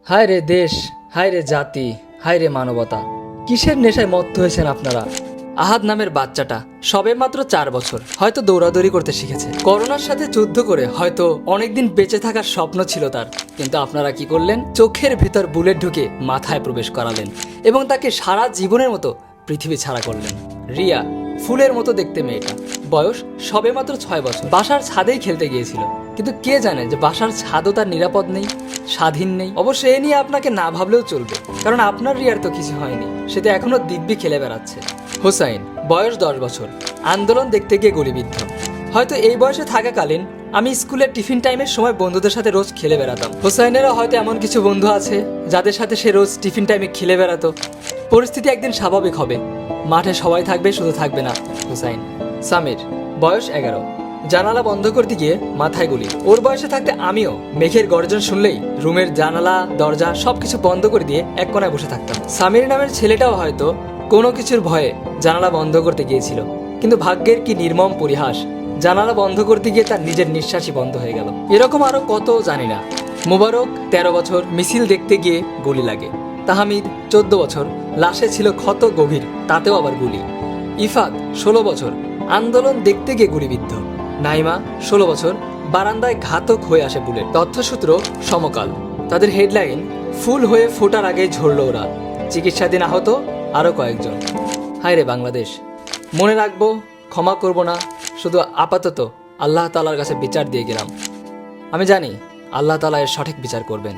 হায় রে দেশ, হায় রে জাতি, হায় রে মানবতা। কিসের নেশায় মত্ত হয়েছেন আপনারা? আহাদ নামের বাচ্চাটা সবে মাত্র 4 বছর, হয়তো দৌড়াদৌড়ি করতে শিখেছে। করোনার সাথে যুদ্ধ করে হয়তো অনেকদিন বেঁচে থাকার স্বপ্ন ছিল তার, কিন্তু আপনারা কি করলেন? চোখের ভিতর বুলেট ঢুকে মাথায় প্রবেশ করালেন এবং তাকে সারা জীবনের মতো পৃথিবী ছাড়া করলেন। রিয়া, ফুলের মতো দেখতে মেয়েটা, বয়স সবে মাত্র 6 বছর, বাসার ছাদেই খেলতে গিয়েছিল। কিন্তু কে জানে যে বাসার ছাদও তার নিরাপদ নেই, স্বাধীন নেই। অবশ্য এ নিয়ে আপনাকে না ভাবলেও চলবে, কারণ আপনার রিয়ার তো কিছু হয়নি, সে তো এখনো দিব্যি খেলে বেড়াচ্ছে। হোসাইন, বয়স 10 বছর, আন্দোলন দেখতে গিয়ে গুলিবিদ্ধ। হয়তো এই বয়সে থাকাকালীন আমি স্কুলের টিফিন টাইমের সময় বন্ধুদের সাথে রোজ খেলে বেড়াতাম। হোসাইনেরও হয়তো এমন কিছু বন্ধু আছে যাদের সাথে সে রোজ টিফিন টাইমে খেলে বেড়াতো। পরিস্থিতি একদিন স্বাভাবিক হবে, মাঠে সবাই থাকবে, শুধু থাকবে না হোসাইন। সামির, বয়স 11, জানালা বন্ধ করতে গিয়ে মাথায় গুলি। ওর বয়সে থাকতে আমিও মেঘের গর্জন শুনলেই রুমের জানালা দরজা সবকিছু বন্ধ করে দিয়ে এক কোনায় বসে থাকতাম। সামির নামের ছেলেটাও হয়তো কোনো কিছুর ভয়ে জানালা বন্ধ করতে গিয়েছিল, কিন্তু ভাগ্যের কি নির্মম পরিহাস, জানালা বন্ধ করতে গিয়ে তার নিজের নিঃশ্বাসই বন্ধ হয়ে গেল। এরকম আরো কত জানি না। মোবারক 13 বছর, মিছিল দেখতে গিয়ে গুলি লাগে। তাহমিদ 14 বছর, লাশে ছিল ক্ষত গভীর, তাতেও আবার গুলি। ইফাত 16 বছর, আন্দোলন দেখতে গিয়ে গুলিবিদ্ধ। নাইমা 16 বছর, বারান্দায় ঘাতক হয়ে আসে বুলেট। তথ্যসূত্র সমকাল। তাদের হেডলাইন, ফুল হয়ে ফোটার আগেই ঝরল ওরা, চিকিৎসাধীন আহত আরো কয়েকজন। হায় রে বাংলাদেশ, মনে রাখবো, ক্ষমা করব না, শুধু আপাতত আল্লাহ তাআলার কাছে বিচার দিয়ে গেলাম। আমি জানি আল্লাহ তাআলা এর সঠিক বিচার করবেন।